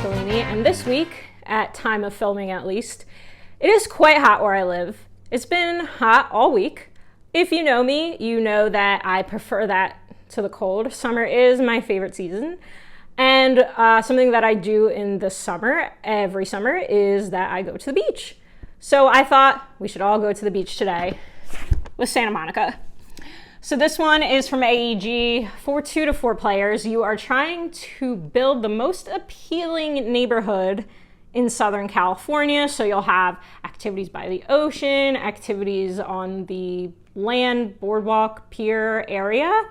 Boccolini, and this week, at time of filming at least, it is quite hot where I live. It's been hot all week. If you know me, you know that I prefer that to the cold. Summer is my favorite season, and something that I do in the summer, every summer, is that I go to the beach. So I thought we should all go to the beach today with Santa Monica. So this one is from AEG for 2 to 4 players. You are trying to build the most appealing neighborhood in Southern California. So you'll have activities by the ocean, activities on the land, boardwalk, pier area.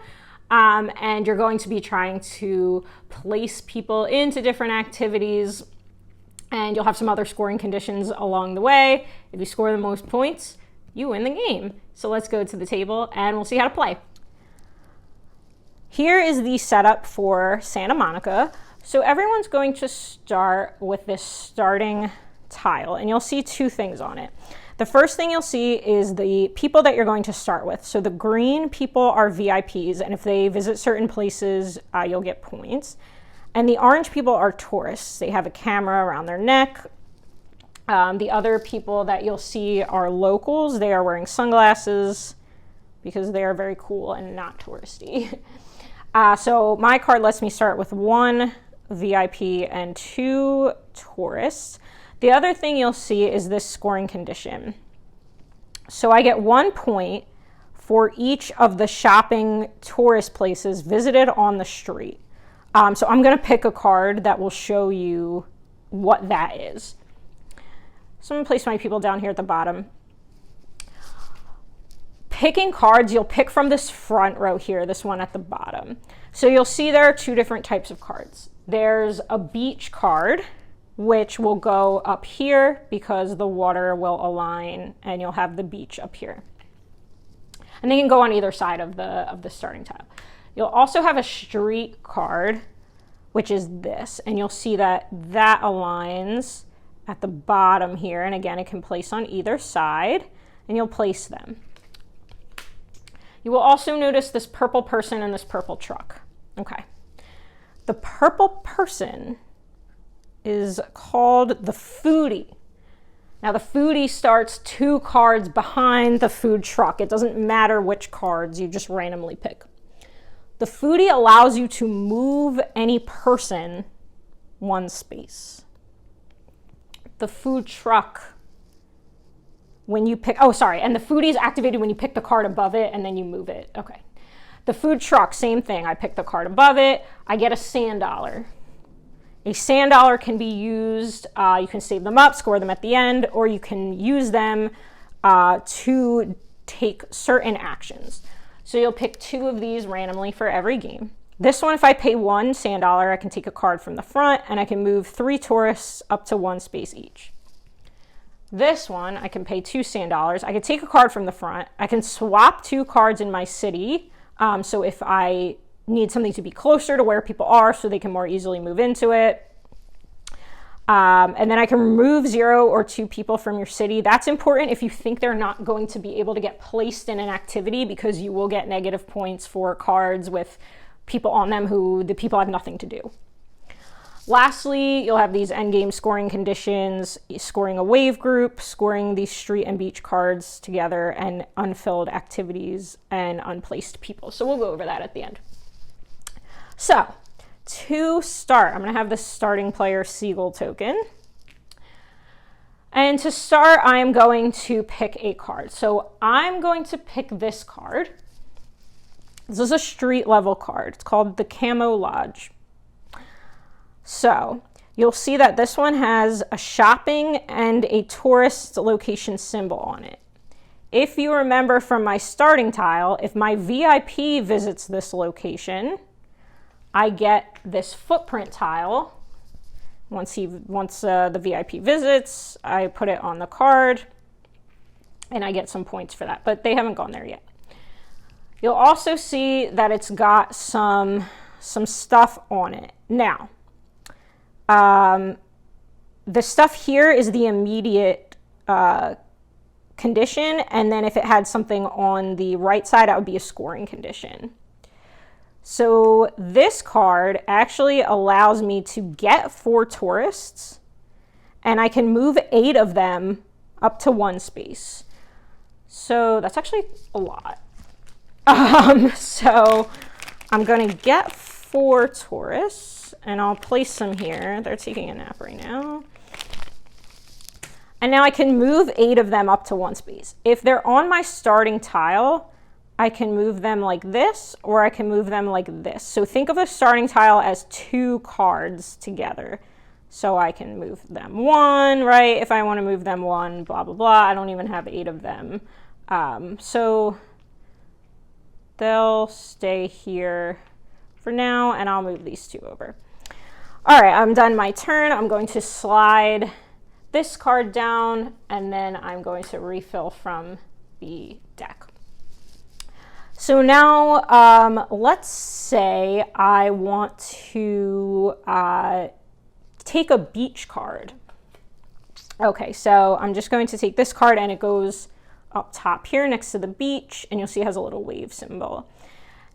And you're going to be trying to place people into different activities. And you'll have some other scoring conditions along the way. If you score the most points, you win the game. So let's go to the table and we'll see how to play. Here is the setup for Santa Monica. So everyone's going to start with this starting tile, and you'll see 2 things on it. The first thing you'll see is the people that you're going to start with. So the green people are VIPs, and if they visit certain places, you'll get points. And the orange people are tourists. They have a camera around their neck. The other people that you'll see are locals. They are wearing sunglasses because they are very cool and not touristy. So my card lets me start with 1 VIP and 2 tourists. The other thing you'll see is this scoring condition. So I get 1 point for each of the shopping tourist places visited on the street. So I'm going to pick a card that will show you what that is. So I'm going to place my people down here at the bottom. Picking cards, you'll pick from this front row here, this one at the bottom. So you'll see there are 2 different types of cards. There's a beach card, which will go up here because the water will align and you'll have the beach up here. And they can go on either side of the starting tile. You'll also have a street card, which is this, and you'll see that aligns at the bottom here, and again, it can place on either side, and you'll place them. You will also notice this purple person and this purple truck. Okay. The purple person is called the foodie. Now, the foodie starts 2 cards behind the food truck. It doesn't matter which cards, you just randomly pick. The foodie allows you to move any person 1 space. The food truck, when you pick, and the foodie is activated when you pick the card above it and then you move it. Okay. The food truck, same thing. I pick the card above it. I get a sand dollar. A sand dollar can be used, you can save them up, score them at the end, or you can use them to take certain actions. So you'll pick 2 of these randomly for every game. This one, if I pay 1 sand dollar, I can take a card from the front and I can move 3 tourists up to 1 space each. This one, I can pay 2 sand dollars. I can take a card from the front. I can swap 2 cards in my city. So if I need something to be closer to where people are so they can more easily move into it. And then I can remove 0 or 2 people from your city. That's important if you think they're not going to be able to get placed in an activity, because you will get negative points for cards with people on them who the people have nothing to do. Lastly, you'll have these endgame scoring conditions, scoring a wave group, scoring these street and beach cards together, and unfilled activities and unplaced people. So we'll go over that at the end. So to start, I'm going to have the starting player Seagull token. And to start, I am going to pick a card. So I'm going to pick this card. This is a street level card. It's called the Camo Lodge. So you'll see that this one has a shopping and a tourist location symbol on it. If you remember from my starting tile, if my VIP visits this location, I get this footprint tile. Once the VIP visits, I put it on the card and I get some points for that, but they haven't gone there yet. You'll also see that it's got some stuff on it. Now, the stuff here is the immediate condition, and then if it had something on the right side, that would be a scoring condition. So this card actually allows me to get 4 tourists, and I can move 8 of them up to 1 space. So that's actually a lot. So I'm going to get 4 tourists, and I'll place them here. They're taking a nap right now. And now I can move 8 of them up to 1 space. If they're on my starting tile, I can move them like this, or I can move them like this. So think of a starting tile as 2 cards together. So I can move them 1, right? If I want to move them 1, blah, blah, blah. I don't even have 8 of them. So they'll stay here for now, and I'll move these 2 over. All right, I'm done my turn. I'm going to slide this card down, and then I'm going to refill from the deck. So now let's say I want to take a beach card. Okay, so I'm just going to take this card, and it goes up top here next to the beach, and you'll see it has a little wave symbol.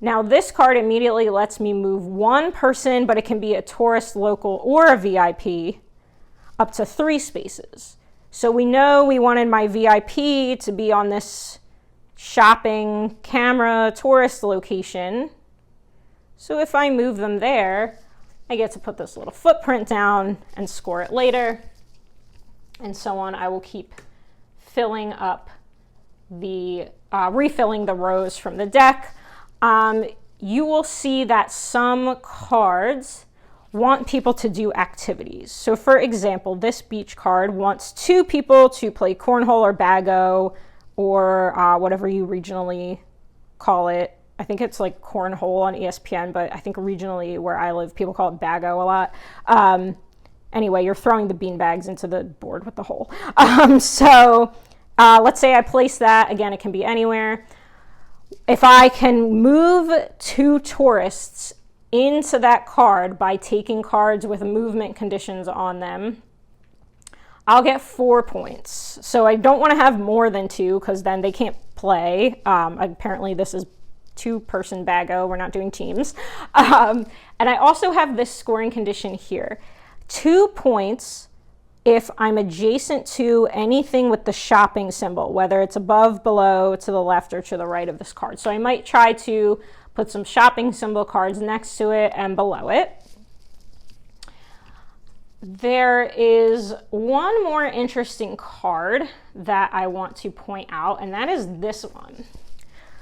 Now this card immediately lets me move 1 person, but it can be a tourist, local, or a VIP, up to 3 spaces. So we know we wanted my VIP to be on this shopping camera tourist location. So if I move them there, I get to put this little footprint down and score it later, and so on. I will keep filling up the refilling the rows from the deck. You will see that some cards want people to do activities. So for example, this beach card wants 2 people to play cornhole or bago, or whatever you regionally call it. I think it's like cornhole on ESPN, but I think regionally where I live, people call it bago a lot. Anyway, you're throwing the bean bags into the board with the hole. So let's say I place that. Again, it can be anywhere. If I can move 2 tourists into that card by taking cards with movement conditions on them, I'll get 4 points. So I don't want to have more than 2, because then they can't play. Apparently this is 2-person bago. We're not doing teams. And I also have this scoring condition here. 2 points if I'm adjacent to anything with the shopping symbol, whether it's above, below, to the left, or to the right of this card. So I might try to put some shopping symbol cards next to it and below it. There is one more interesting card that I want to point out, and that is this one.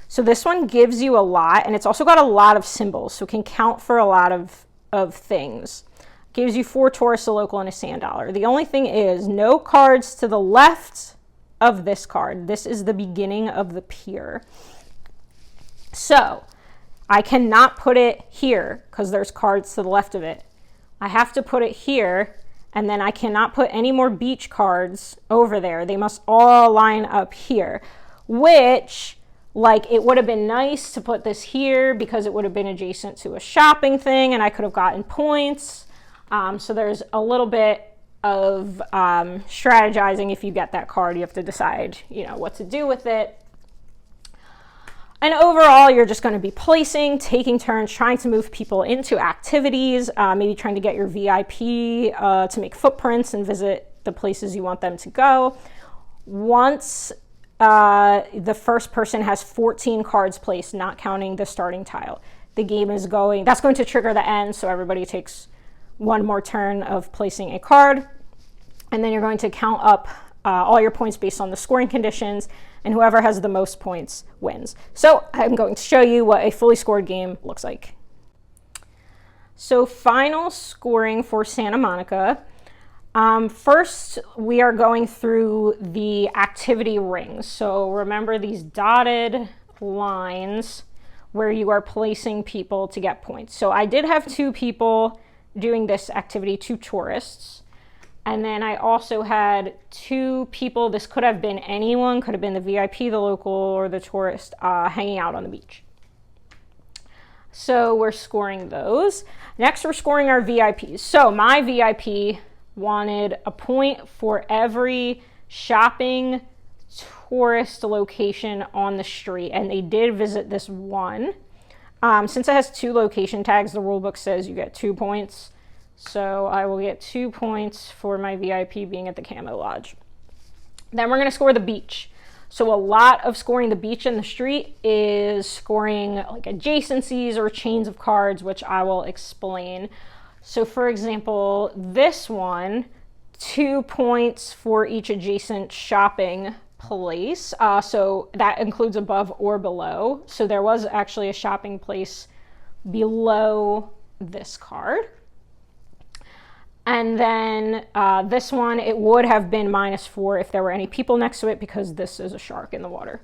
So this one gives you a lot, and it's also got a lot of symbols, so it can count for a lot of things. Gives you 4 tourists, a local, and a sand dollar. The only thing is no cards to the left of this card. This is the beginning of the pier. So I cannot put it here because there's cards to the left of it. I have to put it here, and then I cannot put any more beach cards over there. They must all line up here, which, like, it would have been nice to put this here because it would have been adjacent to a shopping thing and I could have gotten points. So there's a little bit of strategizing. If you get that card, you have to decide, what to do with it. And overall, you're just going to be placing, taking turns, trying to move people into activities, maybe trying to get your VIP to make footprints and visit the places you want them to go. Once the first person has 14 cards placed, not counting the starting tile, the game is going, that's going to trigger the end, so everybody takes one more turn of placing a card, and then you're going to count up all your points based on the scoring conditions, and whoever has the most points wins. So I'm going to show you what a fully scored game looks like. So final scoring for Santa Monica. First, we are going through the activity rings. So remember these dotted lines where you are placing people to get points. So I did have 2 people doing this activity, 2 tourists. And then I also had 2 people, this could have been anyone, could have been the VIP, the local, or the tourist hanging out on the beach. So we're scoring those. Next, we're scoring our VIPs. So my VIP wanted a point for every shopping tourist location on the street, and they did visit this one. Since it has 2 location tags, the rulebook says you get 2 points. So I will get 2 points for my VIP being at the Camo Lodge. Then we're going to score the beach. So a lot of scoring the beach and the street is scoring like adjacencies or chains of cards, which I will explain. So for example, this one, 2 points for each adjacent shopping place. So that includes above or below. So there was actually a shopping place below this card. And then this one, it would have been -4 if there were any people next to it, because this is a shark in the water.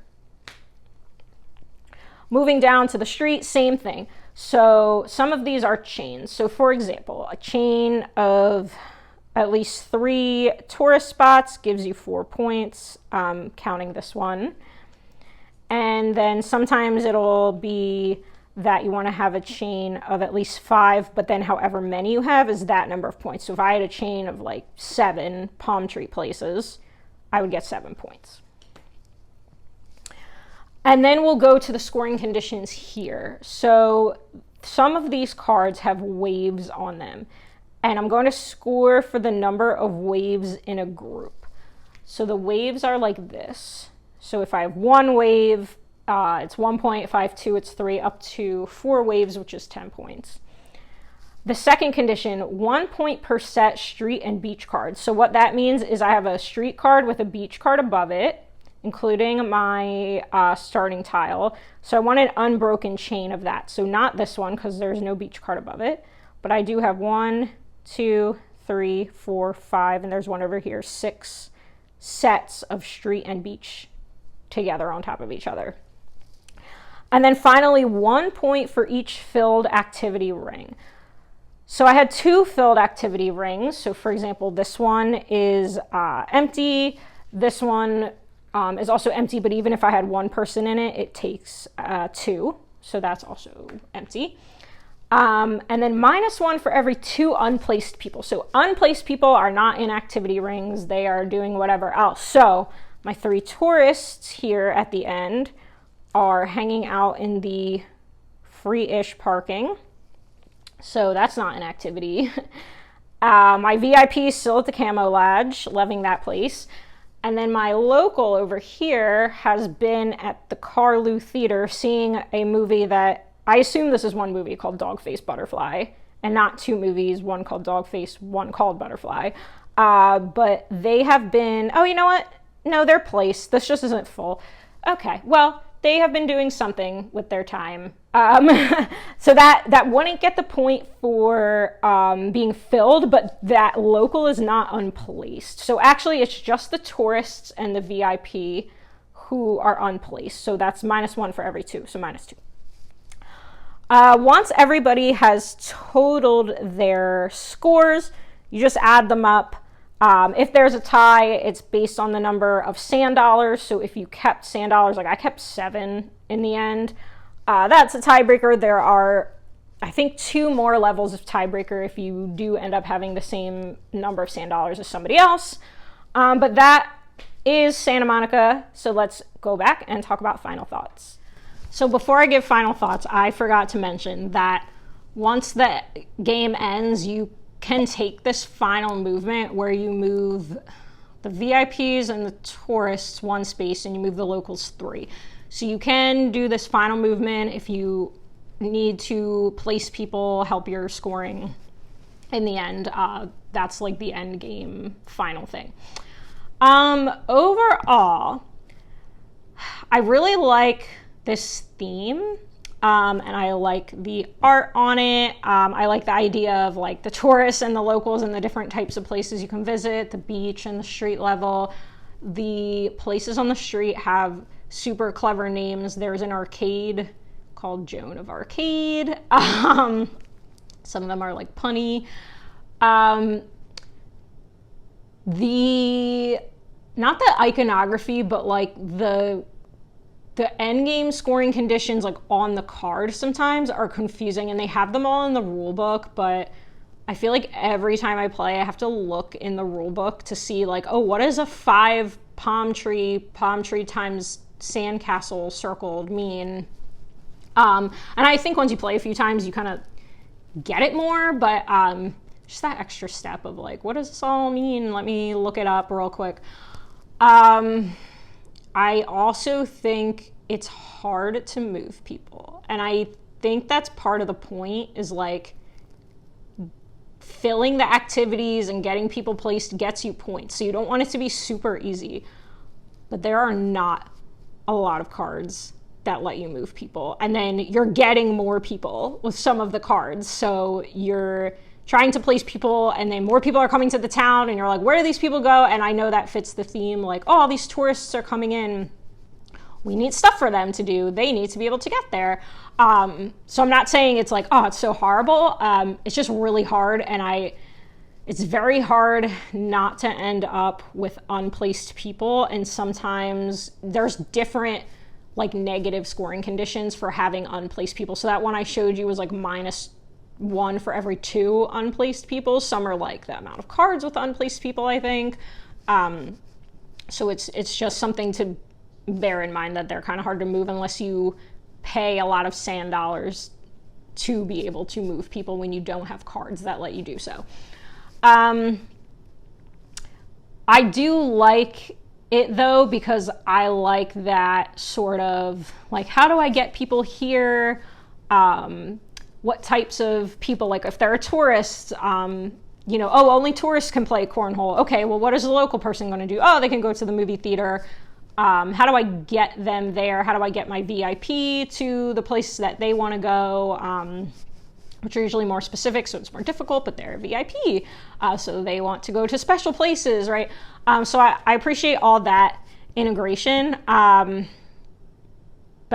Moving down to the street, same thing. So some of these are chains. So for example, a chain of at least 3 tourist spots gives you 4 points, counting this one. And then sometimes it'll be that you want to have a chain of at least 5, but then however many you have is that number of points. So if I had a chain of like 7 palm tree places, I would get 7 points. And then we'll go to the scoring conditions here. So some of these cards have waves on them, and I'm going to score for the number of waves in a group. So the waves are like this. So if I have 1 wave, it's 1 point. If I have 2, it's 3, up to 4 waves, which is 10 points. The second condition, 1 point per set street and beach cards. So what that means is I have a street card with a beach card above it, including my starting tile. So I want an unbroken chain of that. So not this one, because there's no beach card above it, but I do have 1, 2, 3, 4, 5, and there's one over here, 6 sets of street and beach together on top of each other. And then finally, 1 point for each filled activity ring. So I had 2 filled activity rings. So for example, this one is empty. This one is also empty, but even if I had 1 person in it, it takes 2. So that's also empty. And then -1 for every 2 unplaced people. So unplaced people are not in activity rings. They are doing whatever else. So my 3 tourists here at the end are hanging out in the free-ish parking. So that's not an activity. My VIP is still at the Camo Lodge, loving that place. And then my local over here has been at the Carlu Theater seeing a movie that, I assume this is one movie called Dogface Butterfly, and not 2 movies, one called Dogface, one called Butterfly. But they have been, oh, you know what? No, they're placed. This just isn't full. Okay, well, they have been doing something with their time. So that wouldn't get the point for being filled, but that local is not unplaced. So actually it's just the tourists and the VIP who are unplaced. So that's -1 for every 2, so -2. Once everybody has totaled their scores, you just add them up. If there's a tie, it's based on the number of sand dollars. So if you kept sand dollars, like I kept 7 in the end, that's a tiebreaker. There are, I think, 2 more levels of tiebreaker if you do end up having the same number of sand dollars as somebody else. But that is Santa Monica. So let's go back and talk about final thoughts. So before I give final thoughts, I forgot to mention that once the game ends, you can take this final movement where you move the VIPs and the tourists 1 space and you move the locals 3. So you can do this final movement if you need to place people, help your scoring in the end. That's like the end game final thing. Overall, I really like this theme. And I like the art on it. I like the idea of like the tourists and the locals and the different types of places you can visit, the beach and the street level. The places on the street have super clever names. There's an arcade called Joan of Arcade. Some of them are like punny. Not the iconography, but like the end game scoring conditions like on the card sometimes are confusing, and they have them all in the rule book, but I feel like every time I play I have to look in the rule book to see like, oh, what does a 5 palm tree times sandcastle circled mean? And I think once you play a few times, you kind of get it more, but just that extra step of like, what does this all mean? Let me look it up real quick. I also think it's hard to move people. And I think that's part of the point, is like filling the activities and getting people placed gets you points. So you don't want it to be super easy. But there are not a lot of cards that let you move people. And then you're getting more people with some of the cards. So you're trying to place people, and then more people are coming to the town, and you're like, where do these people go? And I know that fits the theme, like, oh, all these tourists are coming in. We need stuff for them to do. They need to be able to get there. So I'm not saying it's like, oh, it's so horrible. It's just really hard. And it's very hard not to end up with unplaced people. And sometimes there's different like negative scoring conditions for having unplaced people. So that one I showed you was like -1 for every 2 unplaced people. Some are like the amount of cards with unplaced people, I think. So it's just something to bear in mind, that they're kind of hard to move unless you pay a lot of sand dollars to be able to move people when you don't have cards that let you do so. I do like it though, because I like that sort of like, how do I get people here? What types of people, like if they're a tourist, you know, oh, only tourists can play cornhole. Okay, well, what is a local person going to do? Oh, they can go to the movie theater. How do I get them there? How do I get my VIP to the places that they want to go? Which are usually more specific, so it's more difficult, but they're VIP. So they want to go to special places, right? So I appreciate all that integration. But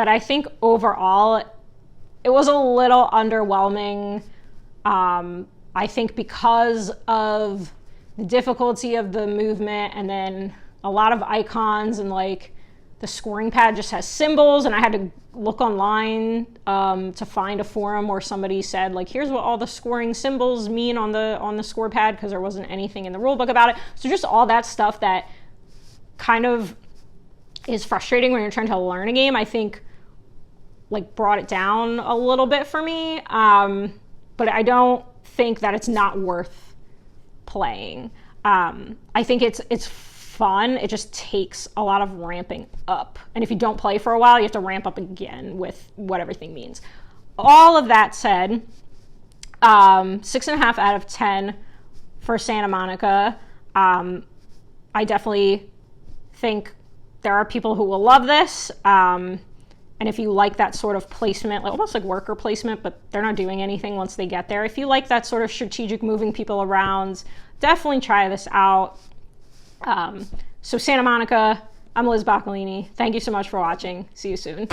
I think overall, it was a little underwhelming. I think because of the difficulty of the movement, and then a lot of icons, and like the scoring pad just has symbols, and I had to look online to find a forum where somebody said like, here's what all the scoring symbols mean on the score pad, because there wasn't anything in the rule book about it. So just all that stuff that kind of is frustrating when you're trying to learn a game, I think like brought it down a little bit for me. But I don't think that it's not worth playing. I think it's fun. It just takes a lot of ramping up. And if you don't play for a while, you have to ramp up again with what everything means. All of that said, 6.5 out of 10 for Santa Monica. I definitely think there are people who will love this. And if you like that sort of placement, like almost like worker placement, but they're not doing anything once they get there. If you like that sort of strategic moving people around, definitely try this out. So Santa Monica, I'm Liz Boccolini. Thank you so much for watching. See you soon.